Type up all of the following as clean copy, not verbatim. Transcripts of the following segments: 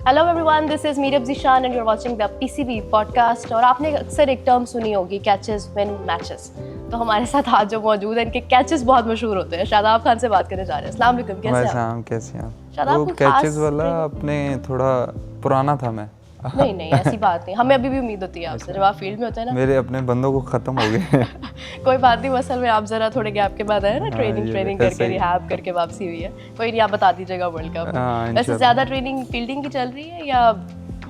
Hello everyone, this is Meerab Zeeshan and you are watching the PCB podcast. और आपने अक्सर एक टर्म सुनी होगी, कैचेस विन मैचेस। तो हमारे साथ आज जो मौजूद हैं, इनके कैचेस बहुत मशहूर होते हैं। शादाब खान से बात करने जा रहे हैं। अस्सलाम वालेकुम, कैसे हैं आप? कैसे हैं? शादाब वो को कैचेस खास वाला अपने थोड़ा पुराना था मैं। नहीं ऐसी बात नहीं, हमें अभी भी उम्मीद होती है आपसे जब आप फील्ड में होते हैं ना। मेरे अपने बंदों को ख़त्म हो गए। कोई बात नहीं, असल में आप जरा थोड़े गैप के बाद आए ना, ट्रेनिंग करके ऐसा ही। रिहैब करके वापसी हुई है। कोई नहीं, आप बता दीजिएगा वर्ल्ड कप में। हाँ, वैसे इंशाल्लाह। ज़्यादा ट्रेनिंग फील्डिंग की चल रही है या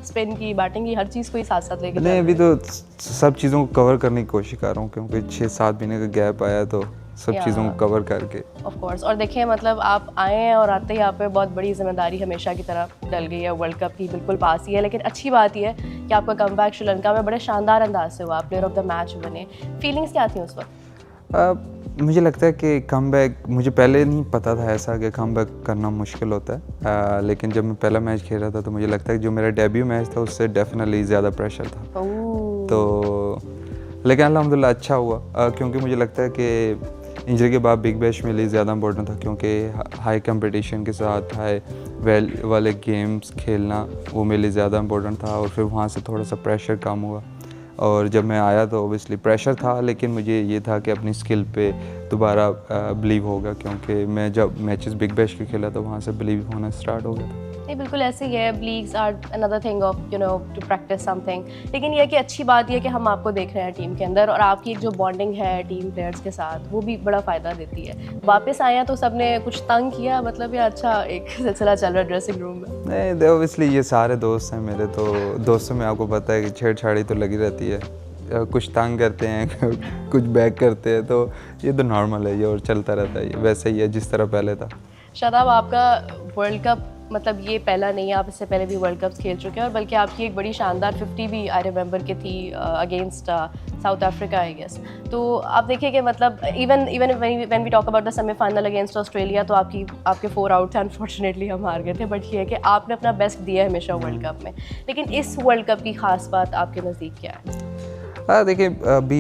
स्पिन की, बैटिंग की, हर चीज़ को ही साथ साथ लेके? नहीं, अभी तो सब चीज़ों को कवर करने की कोशिश कर रहा हूँ क्योंकि 6-7 महीने का गैप आया, तो सब चीज़ों को कवर करके। Of course. और देखिए, मतलब आप आए हैं और आते ही आप पे बहुत बड़ी जिम्मेदारी हमेशा की तरह डल गई है। वर्ल्ड कप की बिल्कुल पास ही है, लेकिन अच्छी बात यह है कि आपका कमबैक श्रीलंका में बड़े शानदार अंदाज से हुआ, प्लेयर ऑफ द मैच बने। फीलिंग्स क्या थी उस वक्त? मुझे लगता है कि कमबैक, मुझे पहले नहीं पता था ऐसा कि कमबैक करना मुश्किल होता है, लेकिन जब मैं पहला मैच खेल रहा था तो मुझे लगता है कि जो मेरा डेब्यू मैच था उससे डेफिनेटली ज़्यादा प्रेशर था। तो लेकिन अल्हम्दुलिल्लाह अच्छा हुआ, क्योंकि मुझे लगता है कि इंजरी के बाद बिग बैश मेरे लिए ज़्यादा इंपॉर्टेंट था, क्योंकि हाई कंपटीशन के साथ हाई वेल वाले गेम्स खेलना वो मेरे लिए ज़्यादा इंपॉर्टेंट था। और फिर वहाँ से थोड़ा सा प्रेशर कम हुआ, और जब मैं आया तो ओबियसली प्रेशर था, लेकिन मुझे ये था कि अपनी स्किल पे दोबारा बिलीव होगा, क्योंकि मैं जब मैचेस बिग बैश के खेला तो वहाँ से बिलीव होना स्टार्ट हो गया था। नहीं, बिल्कुल ऐसे ही है। Leagues are another thing of to practice something. लेकिन यह कि अच्छी बात यह कि हम आपको देख रहे हैं टीम के अंदर, और आपकी एक जो बॉन्डिंग है टीम प्लेयर्स के साथ वो भी बड़ा फ़ायदा देती है। वापस आए हैं तो सबने कुछ तंग किया, मतलब ये अच्छा एक सिलसिला चल रहा है ड्रेसिंग रूम में? नहीं, ओबियसली ये सारे दोस्त हैं मेरे, तो दोस्तों में आपको पता है कि छेड़छाड़ी तो लगी रहती है, कुछ तंग करते हैं कुछ बैक करते हैं, तो ये तो नॉर्मल है, ये और चलता रहता है, ये वैसे ही है जिस तरह पहले था। शादाब, आपका वर्ल्ड कप मतलब ये पहला नहीं है, आप इससे पहले भी वर्ल्ड कप्स खेल चुके हैं, और बल्कि आपकी एक बड़ी शानदार 50 भी आई रिमेंबर की थी against South Africa, I guess. तो आप देखिए कि मतलब even when we talk about the semifinal against Australia, तो आपके 4 आउट थे, अनफॉर्चुनेटली हम हार गए थे। बट ये है कि आपने अपना बेस्ट दिया है हमेशा वर्ल्ड कप में। लेकिन इस वर्ल्ड कप की खास बात आपके नज़दीक क्या है? देखिए, अभी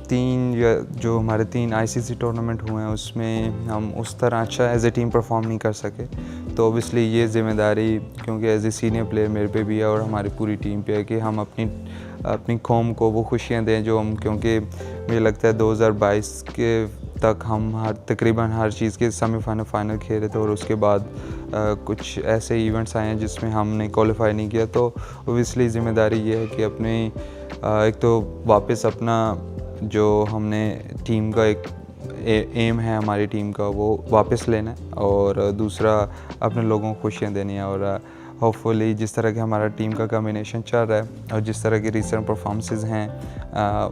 3 या जो हमारे 3 आईसीसी टूर्नामेंट हुए हैं उसमें हम उस तरह अच्छा एज ए टीम परफॉर्म नहीं कर सके, तो ओबियसली ये ज़िम्मेदारी क्योंकि एज ए सीनियर प्लेयर मेरे पे भी है और हमारी पूरी टीम पे है कि हम अपनी कौम को वो खुशियाँ दें जो हम, क्योंकि मुझे लगता है 2022 के तक हम तकरीबन हर चीज़ के सेमीफाइनल फाइनल खेले थे, और उसके बाद कुछ ऐसे इवेंट्स आए हैं जिसमें हमने क्वालिफाई नहीं किया। तो ओबियसली ज़िम्मेदारी ये है कि अपने एक तो वापस अपना जो हमने टीम का एक एम है हमारी टीम का वो वापस लेना है, और दूसरा अपने लोगों को खुशियाँ देनी है। और होपफुली जिस तरह के हमारा टीम का कॉम्बिनेशन चल रहा है और जिस तरह की रिसेंट परफॉर्मेंसेस हैं,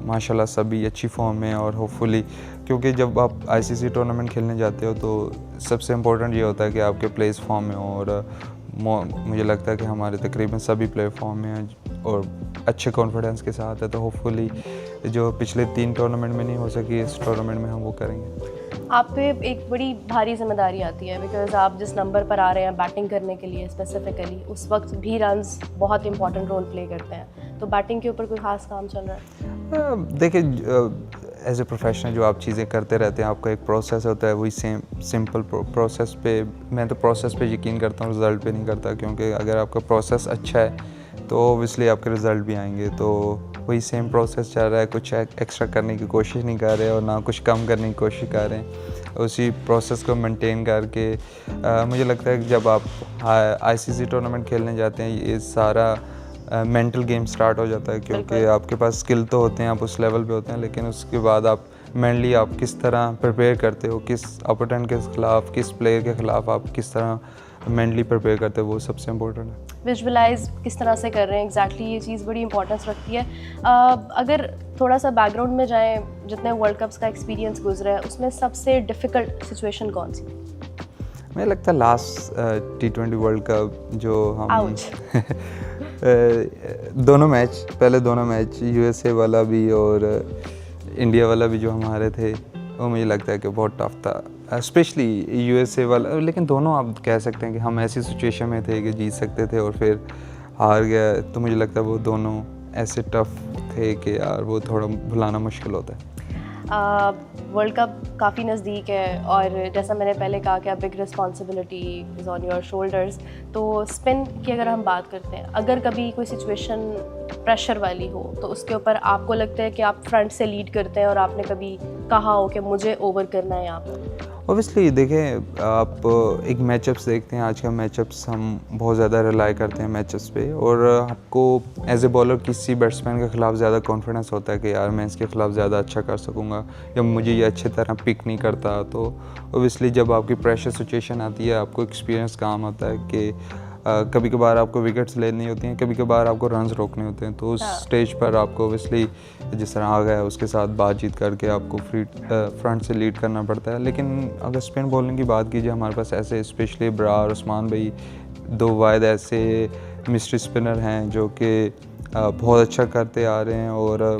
माशाल्लाह सभी अच्छी फॉर्म में, और होपफुली क्योंकि जब आप आईसीसी टूर्नामेंट खेलने जाते हो तो सबसे इम्पोर्टेंट ये होता है कि आपके प्लेयर्स फॉर्म में हो, और मुझे लगता है कि हमारे तकरीबन सभी प्लेयर फॉर्म में हैं और अच्छे कॉन्फिडेंस के साथ है। तो होपफुली जो पिछले 3 टूर्नामेंट में नहीं हो सकी, इस टूर्नामेंट में हम वो करेंगे। आप पे एक बड़ी भारी जिम्मेदारी आती है, बिकॉज आप जिस नंबर पर आ रहे हैं बैटिंग करने के लिए स्पेसिफिकली, उस वक्त भी रन्स बहुत इंपॉर्टेंट रोल प्ले करते हैं। तो बैटिंग के ऊपर कोई ख़ास काम चल रहा है? देखिए, एज ए प्रोफेशनल जो आप चीज़ें करते रहते हैं, आपका एक प्रोसेस होता है, वही सिंपल प्रोसेस पे, मैं तो प्रोसेस पे यकीन करता हूँ, रिज़ल्ट पे नहीं करता, क्योंकि अगर आपका प्रोसेस अच्छा है तो ओबियसली आपके रिज़ल्ट भी आएंगे। तो वही सेम प्रोसेस चल रहा है, कुछ एक्स्ट्रा करने की कोशिश नहीं कर रहे और ना कुछ कम करने की कोशिश कर रहे हैं, उसी प्रोसेस को मेंटेन करके मुझे लगता है कि जब आप आईसीसी टूर्नामेंट खेलने जाते हैं ये सारा मेंटल गेम स्टार्ट हो जाता है, क्योंकि आपके पास स्किल तो होते हैं, आप उस लेवल पे होते हैं, लेकिन उसके बाद आप मेनली आप किस तरह प्रिपेयर करते हो, किस अपोनेंट के ख़िलाफ़, किस प्लेयर के ख़िलाफ़ आप किस तरह मेंटली प्रिपेयर करते हो, वो सबसे इम्पोर्टेंट है। विजुअलाइज किस तरह से कर रहे हैं एग्जैक्टली, ये चीज़ बड़ी इंपॉर्टेंस रखती है। अगर थोड़ा सा बैकग्राउंड में जाएं, जितने वर्ल्ड कप्स का एक्सपीरियंस गुजरा है उसमें सबसे डिफ़िकल्ट सिचुएशन कौन सी? मुझे लगता है लास्ट T20 वर्ल्ड कप जो हम पहले दोनों मैच यूएसए वाला भी और इंडिया वाला भी जो हमारे थे, वो मुझे लगता है कि बहुत टफ था, स्पेशली यूएसए वाला। लेकिन दोनों आप कह सकते हैं कि हम ऐसी सिचुएशन में थे कि जीत सकते थे और फिर हार गया, तो मुझे लगता है वो दोनों ऐसे टफ थे कि यार वो थोड़ा भुलाना मुश्किल होता है। वर्ल्ड कप काफ़ी नज़दीक है और जैसा मैंने पहले कहा कि big responsibility is on your shoulders. तो स्पिन की अगर हम बात करते हैं, अगर कभी कोई सिचुएशन प्रेशर वाली हो तो उसके ऊपर आपको लगता है कि आप फ्रंट से लीड करते हैं और आपने कभी कहा हो कि मुझे ओवर करना है यहाँ पर? ऑब्वियसली देखें, आप एक मैचअप्स देखते हैं, आज का मैचअप्स हम बहुत ज़्यादा रिलाई करते हैं मैचअप्स पे, और आपको एज ए बॉलर किसी बैट्समैन के ख़िलाफ़ ज़्यादा कॉन्फिडेंस होता है कि यार मैं इसके ख़िलाफ़ ज़्यादा अच्छा कर सकूँगा या मुझे ये अच्छी तरह पिक नहीं करता। तो ऑब्वियसली जब आपकी प्रेशर सिचुएशन आती है, आपको एक्सपीरियंस काम आता है कि कभी कभार आपको विकेट्स लेनी होती हैं, कभी कभार आपको रन्स रोकने होते हैं। तो उस स्टेज पर आपको ऑब्वियसली जिस तरह आ गया उसके साथ बातचीत करके आपको फ्रंट से लीड करना पड़ता है। लेकिन अगर स्पिन बॉलिंग की बात कीजिए, हमारे पास ऐसे स्पेशली ब्रार, उस्मान भाई, दो वायद ऐसे मिस्ट्री स्पिनर हैं जो कि बहुत अच्छा करते आ रहे हैं और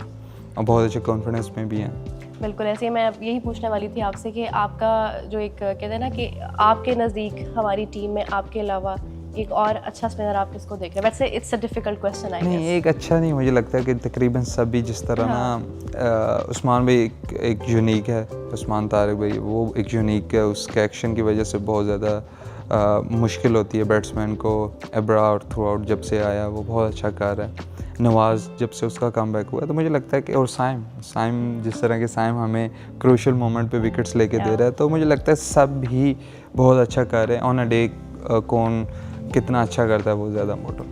बहुत अच्छे कॉन्फिडेंस में भी हैं। बिल्कुल, ऐसे ही मैं यही पूछने वाली थी आपसे कि आपका जो एक कहते हैं ना कि आपके नज़दीक हमारी टीम में आपके अलावा एक और अच्छा स्पिनर आप किसको देख रहे हैं? वैसे it's a difficult question I guess. नहीं, एक अच्छा नहीं, मुझे लगता है कि तकरीबन सभी जिस तरह ना उस्मान भाई एक यूनिक है, उस्मान तारिक भाई वो एक यूनिक है, उसके एक्शन की वजह से बहुत ज़्यादा मुश्किल होती है बैट्समैन को। एब्रा और थ्रू आउट जब से आया वो बहुत अच्छा कर रहा है। नवाज़ जब से उसका कमबैक हुआ तो मुझे लगता है कि, और साइम जिस तरह के साइम हमें क्रूशल मोमेंट पे विकेट्स लेके दे रहा है, तो मुझे लगता है सब ही बहुत अच्छा कर रहे हैं। ऑन अ डे कौन कितना अच्छा करता है वो ज़्यादा मोटो।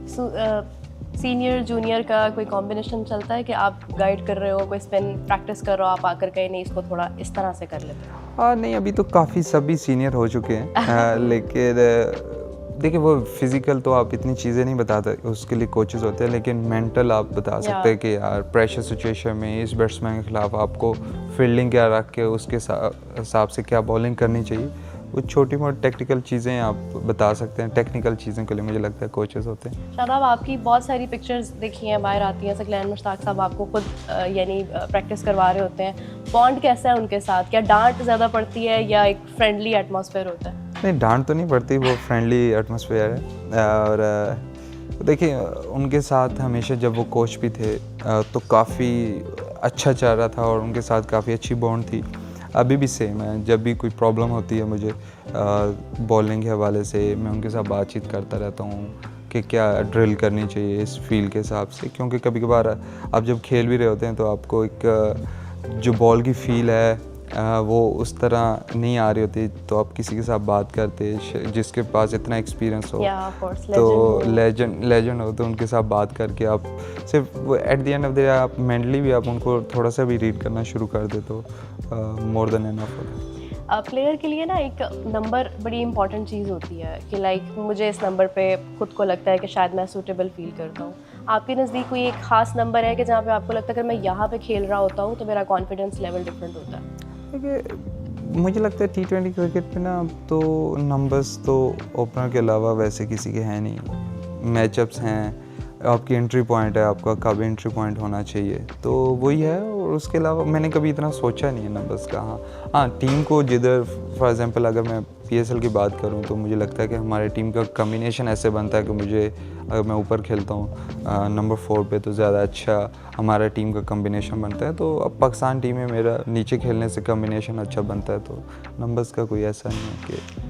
सीनियर जूनियर का कोई कॉम्बिनेशन चलता है कि आप गाइड कर रहे हो, कोई स्पिन प्रैक्टिस कर रहे हो, आप आकर कहीं नहीं इसको थोड़ा इस तरह से कर लेते हो? हाँ नहीं, अभी तो काफ़ी सभी सीनियर हो चुके हैं लेकिन देखिए वो फिज़िकल तो आप इतनी चीज़ें नहीं बताते, उसके लिए कोचेज़ होते हैं, लेकिन मेंटल आप बता सकते हैं कि यार प्रेशर सिचुएशन में इस बैट्समैन के ख़िलाफ़ आपको फील्डिंग क्या रख के उसके हिसाब से क्या बॉलिंग करनी चाहिए, वो छोटी मोटी टेक्निकल चीज़ें आप बता सकते हैं। टेक्निकल चीज़ों के लिए मुझे लगता है कोचेज़ होते हैं। शादाब, आपकी बहुत सारी पिक्चर्स देखी हैं, बाहर आती हैं, सकलैन मुश्ताक साहब आपको खुद यानी प्रैक्टिस करवा रहे होते हैं। बॉन्ड कैसा है उनके साथ? क्या डांट ज़्यादा पड़ती है या एक फ्रेंडली एटमॉस्फेयर होता है? नहीं, डांट तो नहीं पड़ती, वो फ्रेंडली एटमॉस्फेयर है। और देखिए उनके साथ हमेशा जब वो कोच भी थे तो काफ़ी अच्छा चल रहा था और उनके साथ काफ़ी अच्छी बॉन्ड थी। अभी भी सेम है, जब भी कोई प्रॉब्लम होती है मुझे बॉलिंग के हवाले से, मैं उनके साथ बातचीत करता रहता हूँ कि क्या ड्रिल करनी चाहिए इस फील्ड के हिसाब से, क्योंकि कभी कभार आप जब खेल भी रहे होते हैं तो आपको एक जो बॉल की फील है वो उस तरह नहीं आ रही होती, तो आप किसी के साथ बात करते जिसके पास इतना एक्सपीरियंस हो, तो लेजेंड हो, तो उनके साथ बात करके आप सिर्फ at the end of the day आप मेंटली भी आप उनको थोड़ा सा भी रीड करना शुरू कर दे तो मोर देन एनफ होता है। प्लेयर के लिए ना एक नंबर बड़ी इंपॉर्टेंट चीज़ होती है कि लाइक मुझे इस नंबर पे खुद को लगता है कि शायद मैं सूटेबल फील करता हूँ। आपके नज़दीक कोई एक ख़ास नंबर है कि जहाँ पे आपको लगता है अगर मैं यहाँ पे खेल रहा होता हूँ तो मेरा कॉन्फिडेंस लेवल डिफरेंट होता है? देखिए मुझे लगता है T20 क्रिकेट पे ना तो नंबर्स तो ओपनर के अलावा वैसे किसी के हैं नहीं। मैचअप्स हैं, आपकी एंट्री पॉइंट है, आपका कब एंट्री पॉइंट होना चाहिए, तो वही है। और उसके अलावा मैंने कभी इतना सोचा नहीं है नंबर्स का। हाँ, टीम को जिधर फॉर एग्जांपल अगर मैं PSL की बात करूं तो मुझे लगता है कि हमारे टीम का कम्बिनेशन ऐसे बनता है कि मुझे अगर मैं ऊपर खेलता हूं नंबर 4 पे तो ज़्यादा अच्छा हमारा टीम का कम्बिनेशन बनता है। तो अब पाकिस्तान टीम में मेरा नीचे खेलने से कम्बिनेशन अच्छा बनता है, तो नंबर्स का कोई ऐसा नहीं है कि।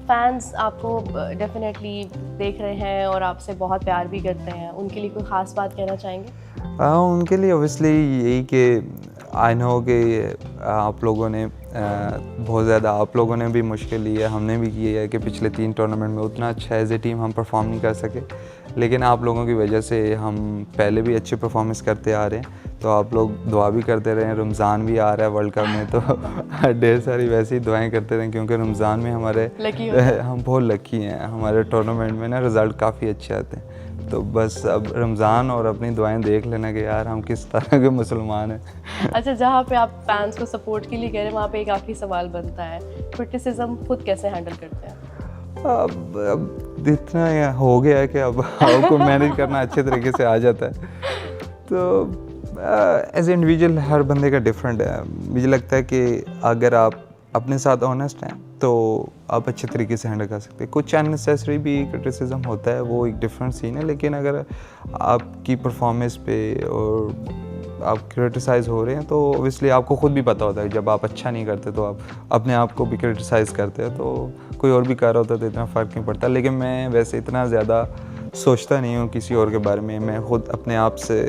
फैंस आपको डेफिनेटली देख रहे हैं और आपसे बहुत प्यार भी करते हैं, उनके लिए कोई ख़ास बात कहना चाहेंगे? उनके लिए ऑब्वियसली यही कि आई नो कि आप लोगों ने बहुत ज़्यादा आप लोगों ने भी मुश्किल ली है, हमने भी की है कि पिछले 3 टूर्नामेंट में उतना अच्छा एज ए टीम हम परफॉर्म नहीं कर सके, लेकिन आप लोगों की वजह से हम पहले भी अच्छी परफॉर्मेंस करते आ रहे हैं। तो आप लोग दुआ भी करते रहें, रमज़ान भी आ रहा है वर्ल्ड कप में, तो ढेर सारी वैसी दुआएं करते रहें, क्योंकि रमज़ान में हमारे हम बहुत लकी हैं, हमारे टूर्नामेंट में ना रिज़ल्ट काफ़ी अच्छे आते हैं। तो बस अब रमज़ान और अपनी दुआएं देख लेना कि यार हम किस तरह के मुसलमान हैं। अच्छा, जहाँ पे आप फैंस को सपोर्ट के लिए कह रहे हैं वहाँ पे एक आखिरी सवाल बनता है, क्रिटिसिज्म खुद कैसे हैंडल करते हैं? अब इतना हो गया है कि अब आपको मैनेज करना अच्छे तरीके से आ जाता है। तो एज ए इंडिविजुअल हर बंदे का डिफरेंट है। मुझे लगता है कि अगर आप अपने साथ ऑनेस्ट हैं तो आप अच्छे तरीके से हैंडल कर सकते हैं। कुछ अननेसेसरी भी क्रिटिसिज्म होता है, वो एक डिफरेंट सीन है, लेकिन अगर आपकी परफॉर्मेंस पे और आप क्रिटिसाइज़ हो रहे हैं तो ओबियसली आपको खुद भी पता होता है जब आप अच्छा नहीं करते तो आप अपने आप को भी क्रिटिसाइज़ करते हैं, तो कोई और भी कर रहा होता तो इतना फ़र्क नहीं पड़ता। लेकिन मैं वैसे इतना ज़्यादा सोचता नहीं हूँ किसी और के बारे में, मैं खुद अपने आप से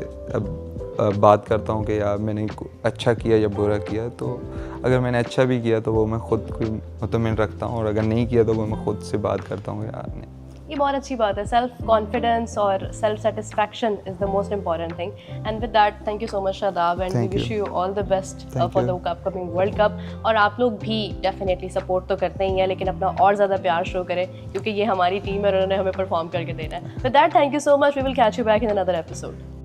बात करता हूँ कि यार मैंने अच्छा किया या बुरा किया। तो अगर मैंने अच्छा भी किया तो वो मैं खुद को मुतमिन रखता हूँ, और अगर नहीं किया तो वो मैं खुद से बात करता हूँ यार नहीं। ये बहुत अच्छी बात है। सेल्फ कॉन्फिडेंस और self satisfaction is the most important thing, and with that thank you so much Shadab, and we Thank wish you. You all the best Thank for you. The upcoming world cup. और आप लोग भी definitely support तो करते ही हैं, लेकिन अपना और ज़्यादा प्यार शो करें, क्योंकि ये हमारी टीम है और उन्होंने हमें परफॉर्म करके देना है। With that thank you so much, we will catch you back in another episode.